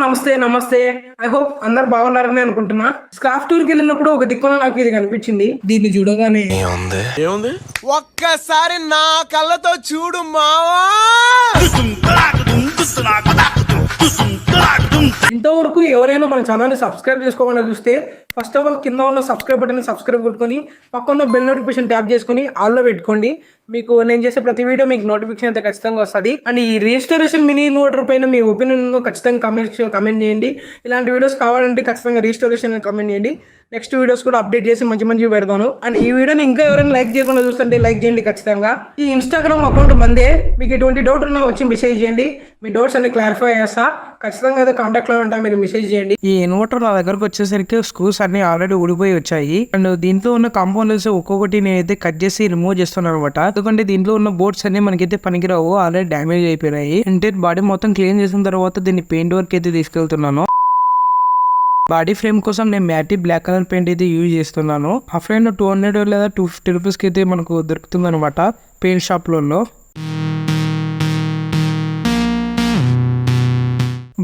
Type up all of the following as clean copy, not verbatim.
నమస్తే నమస్తే. I hope అందరు బాగున్నారని అనుకుంటున్నా. స్కాఫ్ టూర్ కి వెళ్ళినప్పుడు ఒక దిక్కున నాకు ఇది కనిపించింది. దీన్ని చూడగానే ఏముంది ఒక్కసారి నా కళ్ళతో చూడు మావా. ఇంతవరకు ఎవరైనా మన ఛానల్ ని సబ్స్క్రైబ్ చేసుకోవాలని చూస్తే ఫస్ట్ ఆఫ్ ఆల్ కింద ఉన్న సబ్స్క్రైబ్ బటన్ సబ్స్క్రైబ్ కొట్టుకొని పక్కన బెల్ నోటిఫికేషన్ ట్యాప్ చేసుకొని ఆల్లో పెట్టుకోండి. మీకు నేను చేసే ప్రతి వీడియో మీకు నోటిఫికేషన్ అయితే ఖచ్చితంగా వస్తుంది. అండ్ ఈ రిజిస్టరేషన్ మినీ ఇన్వర్టర్ పైన మీ ఒపీనియన్ ఖచ్చితంగా కమెంట్ చేయండి. ఇలాంటి వీడియోస్ కావాలంటే ఖచ్చితంగా రిజిస్టరేషన్ కమెంట్ చేయండి. నెక్స్ట్ వీడియోస్ కూడా అప్డేట్ చేసి మంచి పెడతాను. అండ్ ఈ వీడియోని ఇంకా ఎవరైనా లైక్ చేయకుండా చూస్తుంటే లైక్ చేయండి ఖచ్చితంగా. ఈ ఇన్స్టాగ్రామ్ అకౌంట్ మందే. మీకు ఎటువంటి డౌట్ ఉన్నా వచ్చి మెసేజ్ చేయండి. మీ డౌట్స్ అన్ని క్లారిఫై చేస్తా. ఖచ్చితంగా అయితే కాంటాక్ట్ లో ఉంటా, మీరు మెసేజ్ చేయండి. ఈ ఇన్వర్టర్ నా దగ్గరకు వచ్చేసరికి స్క్రూస్ అన్ని ఆల్రెడీ ఊడిపోయి వచ్చాయి. అండ్ దీంట్లో ఉన్న కాంపోనెంట్స్ ఒక్కొక్కటి నేనైతే కట్ చేసి రిమూవ్ చేస్తున్నాను అనమాట. ఎందుకంటే దీంట్లో ఉన్న బోర్డ్స్ అన్ని మనకైతే పనికిరావు, ఆల్రెడీ డ్యామేజ్ అయిపోయినాయి. అంటే బాడీ మొత్తం క్లీన్ చేసిన తర్వాత దీన్ని పెయింట్ వర్క్ అయితే తీసుకెళ్తున్నాను. బాడీ ఫ్రేమ్ కోసం నేను మ్యాటీ బ్లాక్ కలర్ పెయింట్ అయితే యూజ్ చేస్తున్నాను. ఆఫ్లైన్ 200 లేదా 250 రూపీస్కి అయితే మనకు దొరుకుతుంది అనమాట పెయింట్ షాప్లలో.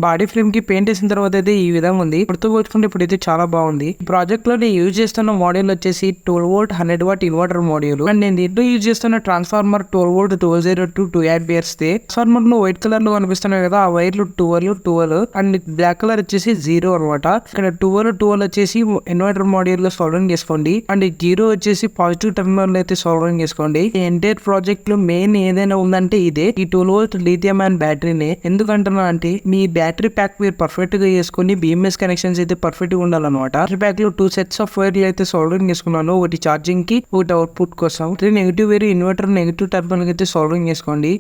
బాడీ ఫ్రేమ్ కి పెయింట్ వేసిన తర్వాత అయితే ఈ విధంగా ఉంది. గుర్తుపెట్టుకుంటే ఇప్పుడైతే చాలా బాగుంది. ఈ ప్రాజెక్ట్ లో నేను యూజ్ చేస్తున్న మోడల్ వచ్చేసి 12 volt 100 what inverter model. And నేను దీంట్లో యూజ్ చేస్తున్న ట్రాన్స్ఫార్మర్ 12 వోల్ట్ 1202 2 ఆంపియర్స్. ట్రాన్స్ఫార్మర్ లో వైట్ కలర్ లో కనిపిస్తున్నాయి కదా, ఆ వైర్లు 12 అండ్ బ్లాక్ కలర్ వచ్చేసి 0 అనమాట. ఇక్కడ 12 వచ్చేసి ఇన్వర్టర్ మోడల్ లో సోల్డరింగ్ చేసుకోండి. అండ్ 0 వచ్చేసి పాజిటివ్ టెర్మినల్ అయితే సోల్డరింగ్ చేసుకోండి. ఈ ఎంటైర్ ప్రాజెక్ట్ లో మెయిన్ ఏదైనా ఉందంటే ఇదే, ఈ 12 వోల్ట్ లిథియం అయన్ బ్యాటరీనే. ఎందుకంటున్నా అంటే మీ బ్యాటరీ ప్యాక్ మీరు పర్ఫెక్ట్ గా చేసుకుని బిఎంఎస్ కనెక్షన్స్ అయితే పర్ఫెక్ట్ గా ఉండాలన్నమాట. బ్యాటరీ ప్యాక్ లో 2 సెట్స్ ఆఫ్ వైర్లు అయితే సోల్డరింగ్ చేసుకున్నాను. ఒకటి ఛార్జింగ్ కి, ఒకటి అవుట్పుట్ కోసం. Negative wire inverter negative terminal అయితే సోల్డరింగ్ చేసుకోండి.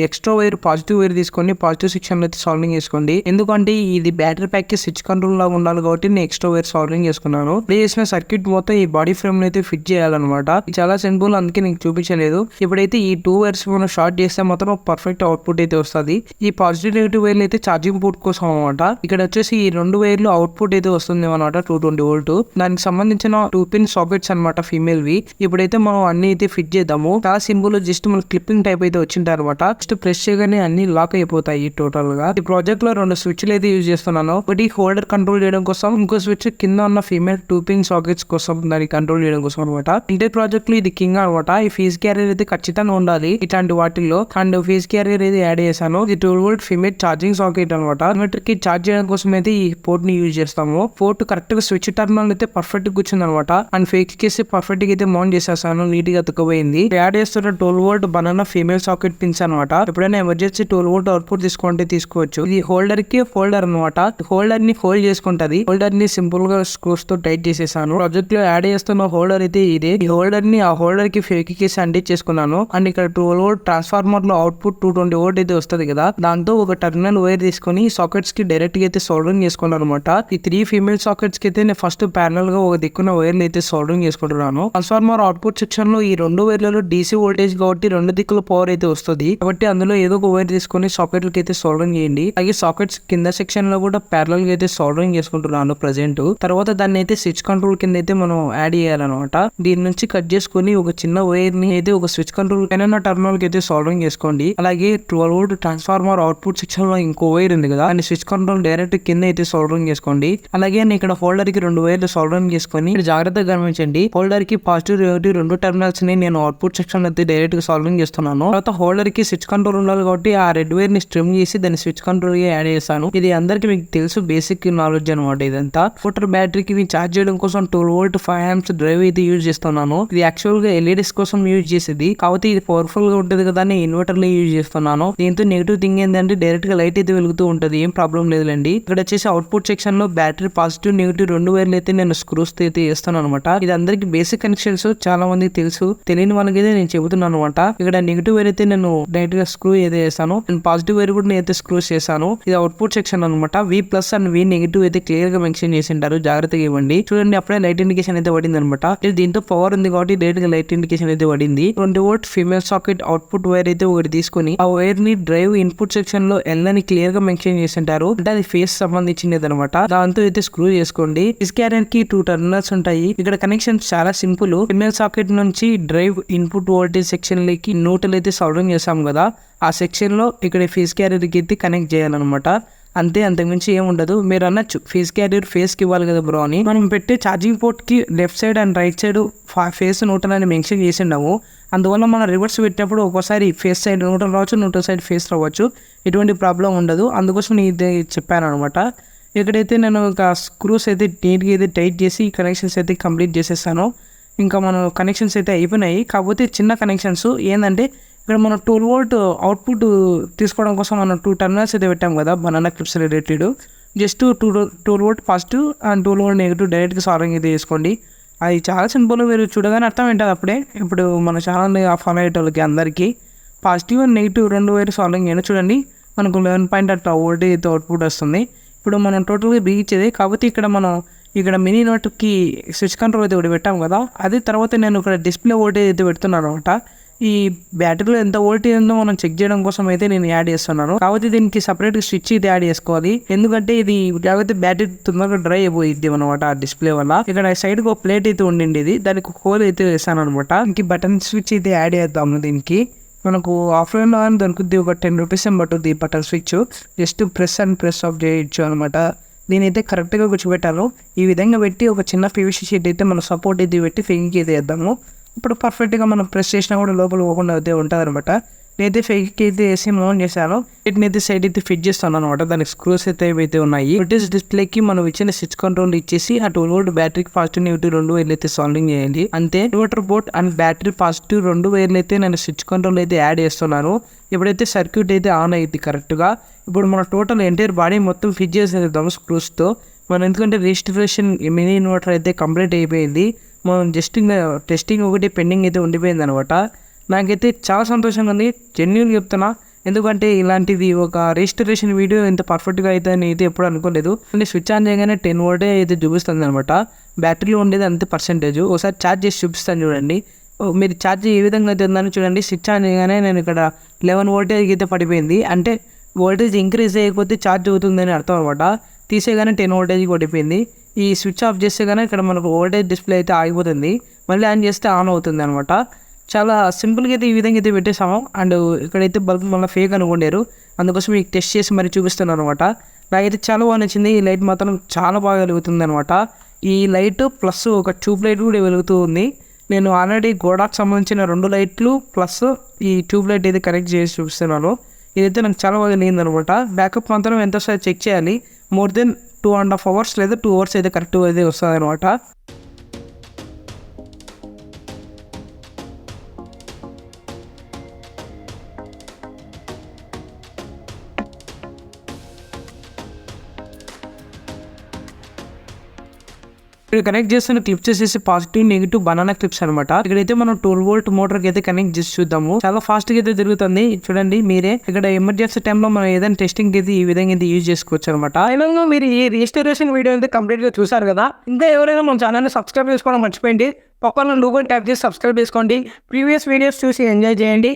ఎక్స్ట్రా వైర్ పాజిటివ్ వైర్ తీసుకొని పాజిటివ్ సెక్షన్ లో అయితే సోల్డరింగ్ చేసుకోండి. ఎందుకంటే ఇది బ్యాటరీ ప్యాక్ కి స్విచ్ కంట్రోల్ లాగా ఉండాలి కాబట్టి నేను ఎక్స్ట్రా వైర్ సోల్డరింగ్ చేసుకున్నాను. ప్లే చేసిన సర్క్యూట్ మొత్తం ఈ బాడీ ఫ్రేమ్ అయితే ఫిట్ చేయాలన్నమాట. చాలా సింపుల్, అందుకే నీకు చూపించలేదు. ఇప్పుడైతే ఈ 2 వైర్స్ మనం షార్ట్ చేస్తే మాత్రం పర్ఫెక్ట్ అవుట్పుట్ అయితే వస్తుంది. ఈ పాజిటివ్ నెగిటివ్ వైర్లు అయితే ఛార్జింగ్ పోర్ట్ కోసం అనమాట. ఇక్కడ వచ్చేసి ఈ 2 వైర్లు అవుట్పుట్ అయితే వస్తుంది అనమాట 220 వోల్ట్. దానికి సంబంధించిన 2 పిన్ సాకెట్స్ అనమాట ఫీమేల్ వి. ఇప్పుడైతే మనం అన్ని అయితే ఫిట్ చేద్దాము. చాలా సింపుల్, జస్ట్ మన క్లిప్పింగ్ టైప్ అయితే వచ్చింటాయి అనమాట. జస్ట్ ప్రెస్ చేయగానే అన్ని లాక్ అయిపోతాయి టోటల్ గా. ఈ ప్రాజెక్ట్ లో 2 స్విచ్లు అయితే యూజ్ చేస్తున్నాను. ఒకటి హోల్డర్ కంట్రోల్ చేయడం కోసం, ఇంకో స్విచ్ కింద ఉన్న ఫీమేల్ 2 పిన్ సాకెట్స్ కోసం, దాన్ని కంట్రోల్ చేయడం కోసం అనమాట. ఇంటే ప్రాజెక్ట్ లో ఇది కింగ్ అనమాట. ఈ ఫీజ్ క్యారియర్ అయితే ఖచ్చితంగా ఉండాలి ఇట్లాంటి వాటిల్లో. అండ్ ఫీజ్ క్యారియర్ అయితే యాడ్ చేశాను. ఇది 12 వోల్ట్ ఫీమేల్ ఛార్జింగ్ సాకెట్ అనమాట. ఇన్వర్టర్ కి ఛార్జ్ చేయడం కోసం అయితే ఈ పోర్ట్ ని యూజ్ చేస్తాము. పోర్ట్ కరెక్ట్ గా స్విచ్ టర్మినల్ అయితే పర్ఫెక్ట్ గా కూర్చుంది అనమాట. అండ్ ఫేక్ కేసి పర్ఫెక్ట్ గా అయితే మౌంట్ చేసేసాను, నీట్ గా అతుక్కుపోయింది. యాడ్ చేస్తున్న 12 volt banana female socket pins అనమాట. ఎప్పుడైనా ఎమర్జెన్సీ 12 వోల్ట్ అవుట్పుట్ తీసుకుంటే తీసుకోవచ్చు. ఇది హోల్డర్ కి హోల్డర్ అనమాట. హోల్డర్ ని హోల్డ్ చేసుకుంటది. హోల్డర్ ని సింపుల్ గా స్క్రూస్ తో టైట్ చేసేసాను. ప్రాజెక్ట్ లో యాడ్ చేస్తున్న హోల్డర్ అయితే ఇదే. ఈ హోల్డర్ ని ఆ హోల్డర్ కి ఫేక్ కేసి అంటించేసుకున్నాను చేసుకున్నాను. అండ్ ఇక్కడ 12 వోల్ట్ ట్రాన్స్ఫార్మర్ లో అవుట్పుట్ 220 వోల్ట్ అయితే వస్తుంది కదా, దాంతో ఒక టర్మినల్ వైర్ తీసుకొని సాకెట్స్ కి డైరెక్ట్ గా అయితే సోల్డరింగ్ చేసుకున్నాను అనమాట. ఈ 3 ఫీమేల్ సాకెట్స్ కి అయితే నేను ఫస్ట్ ప్యానల్ గా ఒక దిక్కున వైర్లు అయితే సోల్డరింగ్ చేసుకుంటున్నాను. ట్రాన్స్ఫార్మర్ అవుట్పుట్ సెక్షన్ లో ఈ 2 వైర్లలో డీసీ వోల్టేజ్ కాబట్టి 2 దిక్కుల పవర్ అయితే వస్తుంది. కాబట్టి అందులో ఏదో ఒక వైర్ తీసుకొని సాకెట్లకి అయితే సోల్డరింగ్ చేయండి. అలాగే సాకెట్స్ కింద సెక్షన్ లో కూడా ప్యారలల్ గా అయితే సోల్డరింగ్ చేసుకుంటున్నాను ప్రెసెంట్. తర్వాత దాన్ని అయితే స్విచ్ కంట్రోల్ కింద అయితే మనం యాడ్ చేయాలన్నమాట. దీని నుంచి కట్ చేసుకుని ఒక చిన్న వైర్ ని అయితే ఒక స్విచ్ కంట్రోల్ పైన టర్మినల్ కి అయితే సోల్డరింగ్ చేసుకోండి. అలాగే 12 వోల్ట్ ట్రాన్స్ఫార్మర్ అవుట్పుట్ సెక్షన్ లో ఇంకో వైర్ ఉంది కదా, దాన్ని స్విచ్ కంట్రోల్ డైరెక్ట్ కింద అయితే సోల్డరింగ్ చేసుకోండి. అలాగే ఇక్కడ హోల్డర్ కి 2 వైర్లు సోల్డరింగ్ చేసుకొని జాగ్రత్తగా గమనించండి. హోల్డర్ కి పాజిటివ్ నెగటివ్ 2 టర్మినల్స్ ని నేను అవుట్పుట్ సెక్షన్ అయితే డైరెక్ట్ గా సోల్డరింగ్ చేస్తున్నాను. తర్వాత హోల్డర్ కి స్విచ్ కంట్రోల్ ఉండాలి కాబట్టి ఆ రెడ్ వైర్ ని స్ట్రిమ్ చేసి దాన్ని స్విచ్ కంట్రోల్ గా యాడ్ చేస్తాను. ఇది అందరికి మీకు తెలుసు, బేసిక్ నాలెడ్జ్ అనమాట ఇదంతా. మోటార్ బ్యాటరీకి ఛార్జ్ చేయడం కోసం 12 వోల్ట్ 5 ఆంప్స్ డ్రైవ్ అయితే యూజ్ చేస్తున్నాను. ఇది యాక్చువల్ గా ఎల్ఈడీస్ కోసం యూజ్ చేసేది, కాబట్టి ఇది పవర్ఫుల్ గా ఉంటుంది కదా అని ఇన్వర్టర్ లో యూజ్ చేస్తున్నాను. దీంతో నెగిటివ్ థింగ్ ఏంటంటే డైరెక్ట్ గా లైట్ అయితే వెలుగుతూ ఉంటది, ఏం ప్రాబ్లం లేదులేండి. ఇక్కడ వచ్చేసి అవుట్పుట్ సెక్షన్ లో బ్యాటరీ పాజిటివ్ నెగిటివ్ 2 వైర్లు అయితే నేను స్క్రూస్ అయితే వేస్తాను అనమాట. ఇది అందరికి బేసిక్ కనెక్షన్స్, చాలా మందికి తెలుసు, తెలియని వాళ్ళకి అయితే నేను చెబుతున్నాను అనమాట. ఇక్కడ నెగిటివ్ వైర్ అయితే నేను డైరెక్ట్ గా స్క్రూ అయితే వేస్తాను, అండ్ పాజిటివ్ వైర్ కూడా నేను స్క్రూస్ చేశాను. ఇది అవుట్పుట్ సెక్షన్ అనమాట. V plus and V negative అయితే క్లియర్ గా మెన్షన్ చేసి ఉంటారు, జాగ్రత్తగా ఇవ్వండి. చూడండి, అప్పుడే లైట్ ఇండికేషన్ అయితే పడింది అనమాట. దీంతో పవర్ ఉంది కాబట్టి డైరెక్ట్ గా లైట్ ఇండికేషన్ అయితే పడింది. 20 volt female socket output wire అయితే ఒకటి తీసుకుని ఆ వైర్ ని డ్రైవ్ ఇన్పుట్ సెక్షన్ లో L అని క్లియర్ గా మెన్షన్ చేసి ఉంటారు, అంటే అది ఫేస్ సంబంధించినది అనమాట. దాంతో అయితే స్క్రూ చేసుకోండి. ఫీజ్ క్యారియర్ కి 2 టర్మినల్స్ ఉంటాయి. ఇక్కడ కనెక్షన్ చాలా సింపుల్. ఫీమేల్ సాకెట్ నుంచి డ్రైవ్ ఇన్పుట్ వోల్టేజ్ సెక్షన్ లకి న్యూట్రల్ అయితే సోల్డరింగ్ చేసాం కదా, ఆ సెక్షన్ లో ఇక్కడ ఫీజ్ క్యారియర్ కి అయితే కనెక్ట్ చేయాలన్నమాట. అంతే, అంతకుమించి ఏం ఉండదు. మీరు అనొచ్చు ఫేస్ క్యారియర్ ఫేస్కి ఇవ్వాలి కదా బ్రో అని. మనం పెట్టే ఛార్జింగ్ పోర్ట్కి left side and right side phase neutral అని మెన్షన్ చేసిండాము. అందువల్ల మనం రివర్స్ పెట్టినప్పుడు ఒక్కోసారి ఫేస్ సైడ్ న్యూట్రల్ రావచ్చు, న్యూట్రల్ సైడ్ ఫేస్ రావచ్చు. ఎటువంటి ప్రాబ్లం ఉండదు. అందుకోసం నేను ఇది చెప్పాను అనమాట. ఇక్కడైతే నేను ఒక స్క్రూస్ అయితే నీట్గా అయితే టైట్ చేసి కనెక్షన్స్ అయితే కంప్లీట్ చేసేసాను. ఇంకా మనం కనెక్షన్స్ అయితే అయిపోయినాయి. కాకపోతే చిన్న కనెక్షన్స్ ఏంటంటే ఇక్కడ మనం 12 వోల్ట్ అవుట్పుట్ తీసుకోవడం కోసం మనం 2 టర్మినల్స్ అయితే పెట్టాం కదా banana clips related. Just 12 volt positive and 12 volt negative డైరెక్ట్గా సాల్వింగ్ అయితే చేసుకోండి. అది చాలా సింపుల్, మీరు చూడగానే అర్థం ఏంటది అప్పుడే. ఇప్పుడు మన ఛానల్ని ఫాలో అయ్యేటోళ్ళకి అందరికీ positive and negative 2 wire solving అయినా చూడండి, మనకు 11 అట్లా వోల్ట్ అయితే అవుట్పుట్ వస్తుంది. ఇప్పుడు మనం టోటల్గా బిగించేది. కాకపోతే ఇక్కడ మినీ నోట్కి స్విచ్ కంట్రోల్ అయితే ఒకటి పెట్టాం కదా, అది తర్వాత నేను ఇక్కడ డిస్ప్లే వోల్టేజ్ అయితే పెడుతున్నాను అనమాట. ఈ బ్యాటరీలో ఎంత వోల్టేజ్ ఉందో మనం చెక్ చేయడం కోసం అయితే నేను యాడ్ చేస్తున్నాను. కాబట్టి దీనికి సపరేట్ స్విచ్ అయితే యాడ్ చేసుకోవాలి. ఎందుకంటే ఇది లేకపోతే బ్యాటరీ తొందరగా డ్రై అయిపోయింది అనమాట ఆ డిస్ప్లే వల్ల. ఇక్కడ సైడ్కి ఒక ప్లేట్ అయితే ఉండింది, దానికి హోల్ అయితే వేసాను అనమాట. ఇంక బటన్ స్విచ్ అయితే యాడ్ చేద్దాము. దీనికి మనకు ఆఫ్లైన్లో అని దొరుకుద్ది, ఒక 10 రూపీస్ పట్టుద్ది button switch. Just press of చేయొచ్చు అనమాట. దీనైతే కరెక్ట్గా కూర్చోబెట్టాను. ఈ విధంగా పెట్టి ఒక చిన్న పీవీసీ షీట్ అయితే మనం సపోర్ట్ అయితే పెట్టి ఫెయికి అయితే వేద్దాము. ఇప్పుడు పర్ఫెక్ట్గా మనం ప్రెస్ చేసినా కూడా లోపల పోకుండా అయితే ఉంటుంది అనమాట. నేనైతే ఫెయిక్ అయితే వేసి మౌంట్ చేశాను. వీటిని అయితే సైడ్ అయితే ఫిట్ చేస్తాను అనమాట. దానికి స్క్రూస్ అయితే ఉన్నాయి. బ్రిటిష్ డిస్ప్లేకి మనం ఇచ్చిన స్విచ్ కంట్రోల్ ఇచ్చేసి ఆ 12 వోల్ట్ బ్యాటరీకి పాజిటివ్ నెగిటివ్ 2 వైర్లు అయితే సాల్వింగ్ చేయండి. అంతే, inverter board and battery positive 2 వైర్లు అయితే నేను స్విచ్ కంట్రోల్ అయితే యాడ్ చేస్తున్నాను. ఇప్పుడైతే సర్క్యూట్ అయితే ఆన్ అయ్యింది కరెక్ట్గా. ఇప్పుడు మన టోటల్ ఎంటైర్ బాడీ మొత్తం ఫిట్ చేసేద్దాం స్క్రూస్తో. మనం ఎందుకంటే రిజిస్ట్రేషన్ మినీ ఇన్వర్టర్ అయితే కంప్లీట్ అయిపోయింది. మనం జస్ట్ ఇంకా టెస్టింగ్ ఒకటి పెండింగ్ అయితే ఉండిపోయింది అనమాట. నాకైతే చాలా సంతోషంగా ఉంది, జెన్యూన్గా చెప్తున్నా. ఎందుకంటే ఇలాంటిది ఒక రిజిస్ట్రేషన్ వీడియో ఇంత పర్ఫెక్ట్గా అయితే అని అయితే ఎప్పుడు అనుకోలేదు. అంటే స్విచ్ ఆన్ చేయగానే 10 వోల్టే అయితే చూపిస్తుంది అనమాట. బ్యాటరీలో ఉండేది అంతే పర్సెంటేజ్. ఒకసారి ఛార్జ్ చేసి చూపిస్తాను చూడండి. మీరు ఛార్జ్ ఏ విధంగా అయితే ఉందని చూడండి. స్విచ్ ఆన్ చేయగానే నేను ఇక్కడ 11 వోల్టేజ్ అయితే పడిపోయింది. అంటే వోల్టేజ్ ఇంక్రీజ్ అయిపోతే ఛార్జ్ అవుతుందని అర్థం అనమాట. తీసేగానే 10 వోల్టేజ్ పడిపోయింది. ఈ స్విచ్ ఆఫ్ చేస్తే కానీ ఇక్కడ మనకు వోల్టేజ్ డిస్ప్లే అయితే ఆగిపోతుంది. మళ్ళీ ఆన్ చేస్తే ఆన్ అవుతుంది అనమాట. చాలా సింపుల్గా అయితే ఈ విధంగా అయితే పెట్టేసాము. అండ్ ఇక్కడైతే బల్బ్ మళ్ళీ ఫేక్ అనుకోండారు, అందుకోసం మీకు టెస్ట్ చేసి మరి చూపిస్తున్నాను అనమాట. నాకైతే చాలా బాగా నచ్చింది. ఈ లైట్ మాత్రం చాలా బాగా వెలుగుతుంది అనమాట. ఈ లైట్ ప్లస్ ఒక ట్యూబ్ లైట్ కూడా వెలుగుతూ ఉంది. నేను ఆల్రెడీ గోడాకు సంబంధించిన 2 లైట్లు ప్లస్ ఈ ట్యూబ్ లైట్ అయితే కనెక్ట్ చేసి చూపిస్తున్నాను. ఇదైతే నాకు చాలా బాగా లేదనమాట. బ్యాకప్ మాత్రం ఎంత వస్తుందో చెక్ చేయాలి. మోర్ దెన్ 2.5 అవర్స్ లేదా 2 అవర్స్ అయితే కరెక్ట్గా అయితే వస్తుంది అనమాట. ఇక్కడ కనెక్ట్ చేస్తున్న క్లిప్స్ వచ్చేసి పాజిటివ్ నెగిటివ్ బనానా క్లిప్స్ అనమాట. ఇక్కడైతే మనం 12 వోల్ట్ మోటార్ కి అయితే కనెక్ట్ చేసి చూద్దాము. చాలా ఫాస్ట్ గా అయితే తిరుగుతుంది చూడండి మీరే. ఇక్కడ ఎమర్జెన్సీ టైంలో మనం ఏదైనా టెస్టింగ్ అయితే ఈ విధంగా అయితే యూజ్ చేసుకోవచ్చు అనమాట. ఫైనల్గా మీరు ఈ రిజిస్ట్రేషన్ వీడియో అయితే కంప్లీట్ గా చూసారు కదా. ఇంకా ఎవరైనా మన ఛానల్ ని సబ్స్క్రైబ్ చేసుకోవడం మర్చిపోయింది. పక్కన లోగో ట్యాప్ చేసి సబ్స్క్రైబ్ చేసుకోండి. ప్రీవియస్ వీడియోస్ చూసి ఎంజాయ్ చేయండి.